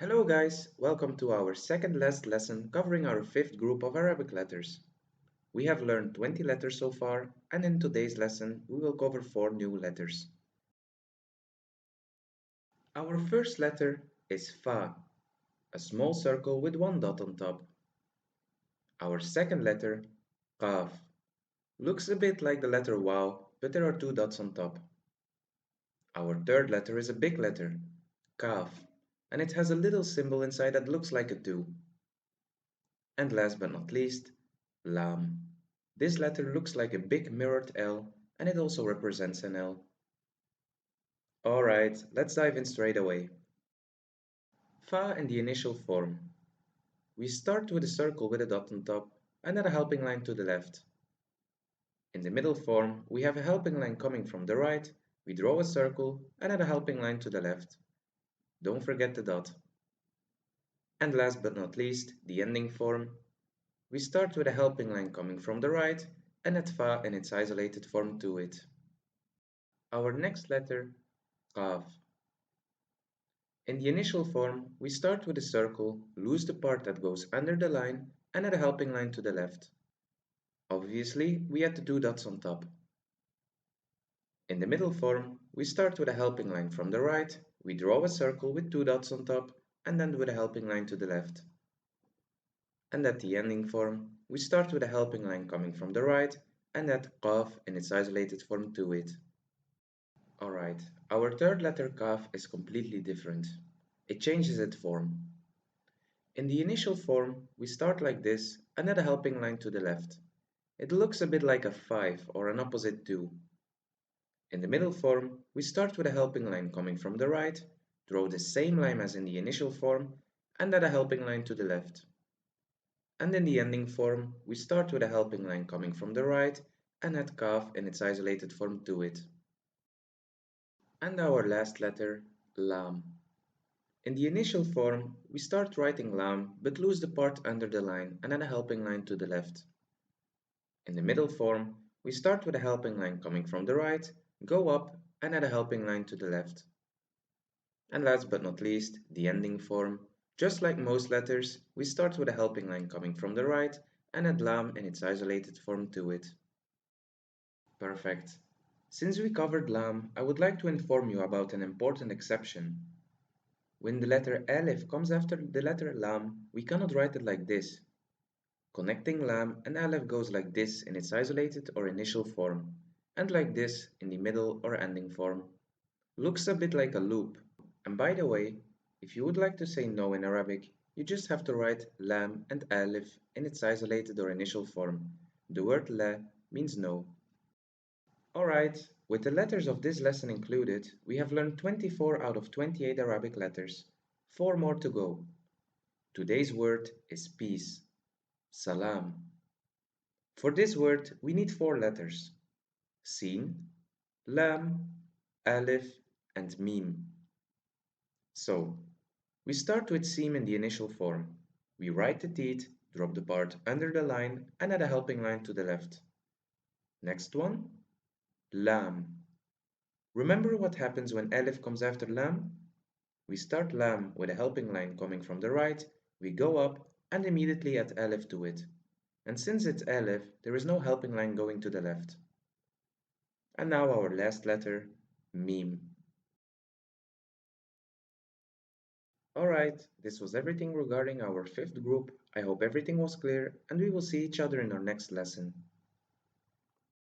Hello guys, welcome to our second last lesson covering our fifth group of Arabic letters. We have learned 20 letters so far, and in today's lesson we will cover 4 new letters. Our first letter is Fa, a small circle with one dot on top. Our second letter, Qaf, looks a bit like the letter Waw, but there are 2 dots on top. Our third letter is a big letter, Kaf, and it has a little symbol inside that looks like a 2. And last but not least, Lam. This letter looks like a big mirrored L, and it also represents an L. Alright, let's dive in straight away. Fa in the initial form. We start with a circle with a dot on top, and then a helping line to the left. In the middle form, we have a helping line coming from the right, we draw a circle, and add a helping line to the left. Don't forget the dot. And last but not least, the ending form. We start with a helping line coming from the right, and add Fa in its isolated form to it. Our next letter, Qaf. In the initial form, we start with a circle, lose the part that goes under the line, and add a helping line to the left. Obviously, we add the 2 dots on top. In the middle form, we start with a helping line from the right, we draw a circle with 2 dots on top, and end with a helping line to the left. And at the ending form, we start with a helping line coming from the right, and add Qaf in its isolated form to it. Alright, our third letter Kaf is completely different. It changes its form. In the initial form, we start like this and add a helping line to the left. It looks a bit like a 5 or an opposite 2. In the middle form, we start with a helping line coming from the right, draw the same line as in the initial form, and add a helping line to the left. And in the ending form, we start with a helping line coming from the right and add Kaf in its isolated form to it. And our last letter, Lam. In the initial form, we start writing Lam but lose the part under the line and add a helping line to the left. In the middle form, we start with a helping line coming from the right, go up and add a helping line to the left. And last but not least, the ending form. Just like most letters, we start with a helping line coming from the right and add Lam in its isolated form to it. Perfect. Since we covered Lam, I would like to inform you about an important exception. When the letter Alif comes after the letter Lam, we cannot write it like this. Connecting Lam and Alif goes like this in its isolated or initial form, and like this in the middle or ending form. Looks a bit like a loop. And by the way, if you would like to say no in Arabic, you just have to write Lam and Alif in its isolated or initial form. The word La means no. Alright, with the letters of this lesson included, we have learned 24 out of 28 Arabic letters. 4 more to go. Today's word is peace. Salam. For this word, we need 4 letters. Sin, Lam, Alif, and Mim. So, we start with Sin in the initial form. We write the teeth, drop the part under the line, and add a helping line to the left. Next one, Lam. Remember what happens when Alif comes after Lam? We start Lam with a helping line coming from the right, we go up and immediately add Alif to it. And since it's Alif, there is no helping line going to the left. And now our last letter, Mim. Alright, this was everything regarding our fifth group. I hope everything was clear and we will see each other in our next lesson.